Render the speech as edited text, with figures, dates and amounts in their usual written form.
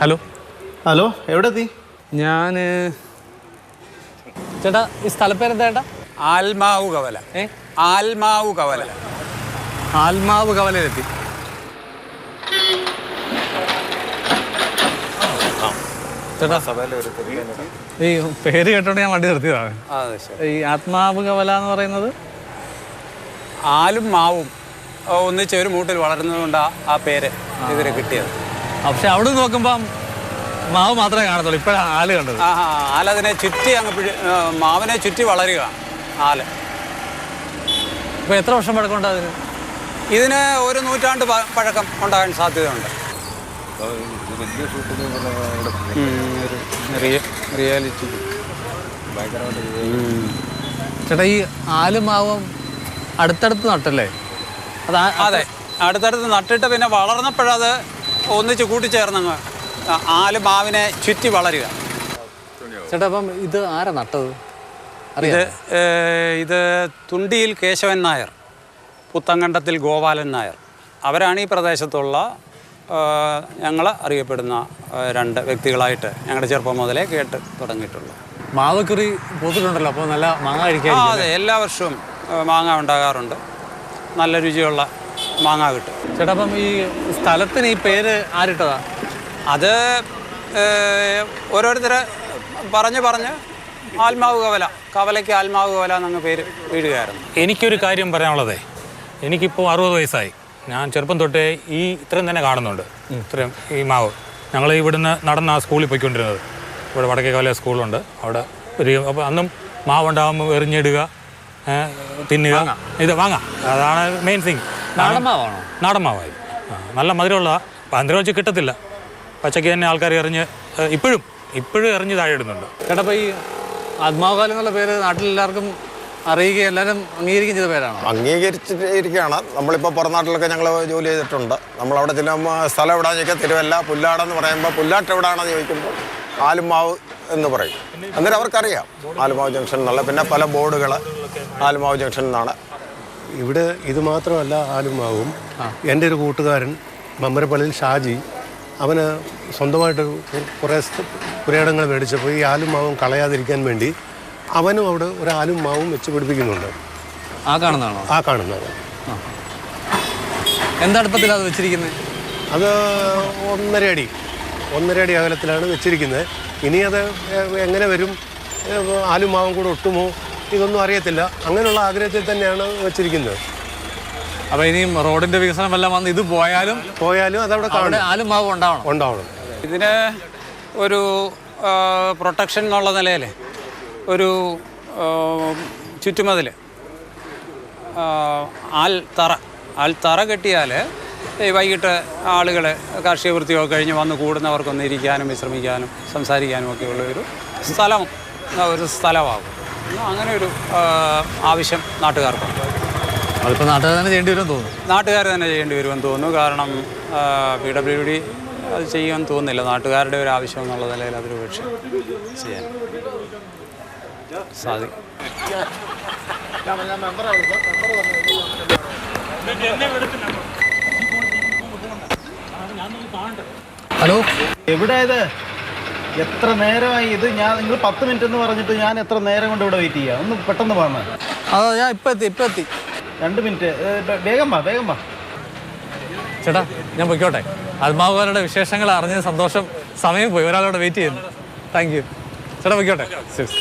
Hello hello, എവിടെ എത്തി? ഞാൻ ചേട്ടാ, ഈ സ്ഥലപ്പേരെന്താ ചേട്ടാ? ആൽമാവ് കവല. ആൽമാവ് കവല. ആൽമാവ് കവലയിലെത്തി. ചേട്ടാ, ഈ പേര് കേട്ടോണ്ട് ഞാൻ വണ്ടി നിർത്തിയതാണ്. ഈ ആത്മാവ് കവല എന്ന് പറയുന്നത് ആലും മാവും ഒന്നിച്ച് ഒരു മൂട്ടിൽ വളരുന്നതുകൊണ്ടാണ് ആ പേര് ഇതിന് കിട്ടിയത്. പക്ഷെ അവിടെ നോക്കുമ്പം മാവ് മാത്രമേ കാണത്തുള്ളൂ. ഇപ്പോഴാണ് ആല് കണ്ടത്. ആലതിനെ ചുറ്റി മാവിനെ ചുറ്റി വളരുക ആല്. ഇപ്പൊ എത്ര വർഷം പഴക്കമുണ്ട് അതിന്? ഇതിന് 1 നൂറ്റാണ്ട് പഴക്കം ഉണ്ടാകാൻ സാധ്യതയുണ്ട്. റിയാലിറ്റി ചേട്ടാ, ഈ ആലും മാവും അടുത്തടുത്ത് നട്ടല്ലേ? അതെ, അടുത്തടുത്ത് നട്ടിട്ട് പിന്നെ വളർന്നപ്പോഴത് ഒന്നിച്ച് കൂട്ടിച്ചേർന്നങ്ങ് ആല് മാവിനെ ചുറ്റി വളരുക. ചേട്ടാ, അപ്പം ഇത് ആരാ നട്ടത്? ഇത് തുണ്ടിയിൽ കേശവൻ നായർ, പുത്തങ്കണ്ടത്തിൽ ഗോപാലൻ നായർ. അവരാണ് ഈ പ്രദേശത്തുള്ള ഞങ്ങൾ അറിയപ്പെടുന്ന 2 വ്യക്തികളായിട്ട് ഞങ്ങളുടെ ചെറുപ്പം മുതലേ കേട്ട് തുടങ്ങിയിട്ടുള്ളൂ. മാവക്കുറി പൂത്തിട്ടുണ്ടല്ലോ, അപ്പോൾ നല്ല മാങ്ങ കഴിക്കാൻ. അതെ, എല്ലാ വർഷവും മാങ്ങ ഉണ്ടാകാറുണ്ട്. നല്ല രുചിയുള്ള മാങ്ങ കിട്ടും. ചേട്ടാ, അപ്പം ഈ സ്ഥലത്തിന് ഈ പേര് ആരിട്ടതാ? അത് ഓരോരുത്തരെ പറഞ്ഞ് ആൽമാവ് കവല, കവലയ്ക്ക് ആൽമാവ് കവല എന്നങ്ങ് പേര് വീഴുകയായിരുന്നു. എനിക്കൊരു കാര്യം പറയാനുള്ളതേ, എനിക്കിപ്പോൾ 60 വയസ്സായി. ഞാൻ ചെറുപ്പം തൊട്ടേ ഇത്രയും തന്നെ കാണുന്നുണ്ട്. ഇത്രയും ഈ മാവ് ഞങ്ങൾ ഇവിടുന്ന് നടന്ന ആ സ്കൂളിൽ പോയിക്കൊണ്ടിരുന്നത്. ഇവിടെ വടക്കേ കവല സ്കൂളുണ്ട്. അവിടെ അപ്പോൾ അന്നും മാവുണ്ടാകുമ്പോൾ എറിഞ്ഞിടുക, തിന്നുക, ഇത് വാങ്ങാം. അതാണ് മെയിൻ തിങ്. നാടൻ മാവാണോ? നാടൻ മാവായി. നല്ല മധുരമുള്ള പന്തര വെച്ച് കിട്ടത്തില്ല. പച്ചക്ക് തന്നെ ആൾക്കാർ ഇപ്പോഴും എറിഞ്ഞ് താഴെ ഇടുന്നുണ്ട്. ചേട്ടാ, അപ്പോൾ ഈ ആത്മാവകാലം എന്നുള്ള പേര് നാട്ടിലെല്ലാവർക്കും അറിയുകയും എല്ലാവരും അംഗീകരിക്കുകയും ചെയ്ത പേരാണോ? അംഗീകരിച്ചിരിക്കുകയാണ്. നമ്മളിപ്പോൾ പുറം നാട്ടിലൊക്കെ ഞങ്ങൾ ജോലി ചെയ്തിട്ടുണ്ട്. നമ്മളവിടെ ചെല്ലുമ്പോൾ സ്ഥലം എവിടെയാണെന്ന് ചോദിക്കുക, തിരുവല്ല പുല്ലാടെന്ന് പറയുമ്പോൾ പുല്ലാട്ട് എവിടെയാണെന്ന് ചോദിക്കുമ്പോൾ ആലുമാവ് എന്ന് പറയും. അന്നേരം അവർക്കറിയാം ആലുമാവ് ജംഗ്ഷൻ എന്നുള്ള. പിന്നെ പല ബോർഡുകൾ ആലുമാവ് ജംഗ്ഷൻ എന്നാണ്. ഇവിടെ ഇത് മാത്രമല്ല ആലുമാവും. എൻ്റെ ഒരു കൂട്ടുകാരൻ മമ്പരപ്പള്ളിയിൽ ഷാജി, അവന് സ്വന്തമായിട്ട് കുറേ പുരയിടങ്ങൾ മേടിച്ചപ്പോൾ ഈ ആലുമാവും കളയാതിരിക്കാൻ വേണ്ടി അവനും അവിടെ ഒരു ആലുമാവും വെച്ച് പിടിപ്പിക്കുന്നുണ്ട്. ആ കാണുന്നതാണോ? ആ കാണുന്നത്. എന്തടുപ്പത്തിലാണ് അത് വെച്ചിരിക്കുന്നത്? അത് 1.5 അടി അകലത്തിലാണ് വെച്ചിരിക്കുന്നത്. ഇനി അത് എങ്ങനെ വരും, ആലുമാവും കൂടെ ഒട്ടുമോ, ഇതൊന്നും അറിയത്തില്ല. അങ്ങനെയുള്ള ആഗ്രഹത്തിൽ തന്നെയാണ് വെച്ചിരിക്കുന്നത്. അപ്പോൾ ഇനിയും റോഡിൻ്റെ വികസനം എല്ലാം വന്ന് ഇത് പോയാലും അതവിടെ ആലുമാവ് ഉണ്ടാവണം. ഇതിന് ഒരു പ്രൊട്ടക്ഷൻ എന്നുള്ള നിലയിൽ ഒരു ചുറ്റുമതിൽ ആൽത്തറ കെട്ടിയാൽ വൈകിട്ട് ആളുകൾ കാർഷിക വൃത്തിയൊക്കെ കഴിഞ്ഞ് വന്ന് കൂടുന്നവർക്കൊന്ന് ഇരിക്കാനും വിശ്രമിക്കാനും സംസാരിക്കാനും ഒക്കെയുള്ള ഒരു സ്ഥലമാകും. അങ്ങനെ ഒരു ആവശ്യം നാട്ടുകാർക്കുണ്ട്. അതിപ്പോൾ നാട്ടുകാർ തന്നെ ചെയ്യേണ്ടി വരുമെന്ന് തോന്നുന്നു. നാട്ടുകാർ തന്നെ ചെയ്യേണ്ടി വരുമെന്ന് തോന്നുന്നു. കാരണം PWD അത് ചെയ്യുമെന്ന് തോന്നുന്നില്ല. നാട്ടുകാരുടെ ഒരു ആവശ്യം എന്നുള്ള നിലയിൽ അതൊരു പക്ഷേ ചെയ്യാൻ സാധിക്കും. ഹലോ, എവിടെയത്? എത്ര നേരമായി ഇത്? നിങ്ങൾ 10 മിനിറ്റ് എന്ന് പറഞ്ഞിട്ട് ഞാൻ എത്ര നേരം കൊണ്ട് ഇവിടെ വെയിറ്റ് ചെയ്യാം? ഒന്ന് പെട്ടെന്ന് പറഞ്ഞ. ഞാൻ ഇപ്പം എത്തി. 2 മിനിറ്റ്. വേഗം വാ. ചേട്ടാ, ഞാൻ പൊയ്ക്കോട്ടെ. ആത്മാവുകാരുടെ വിശേഷങ്ങൾ അറിഞ്ഞ സന്തോഷം. സമയം പോയി, ഒരാളോട് വെയിറ്റ് ചെയ്യുന്നു. താങ്ക് യു ചേട്ടാ, പൊയ്ക്കോട്ടെ. ശരി.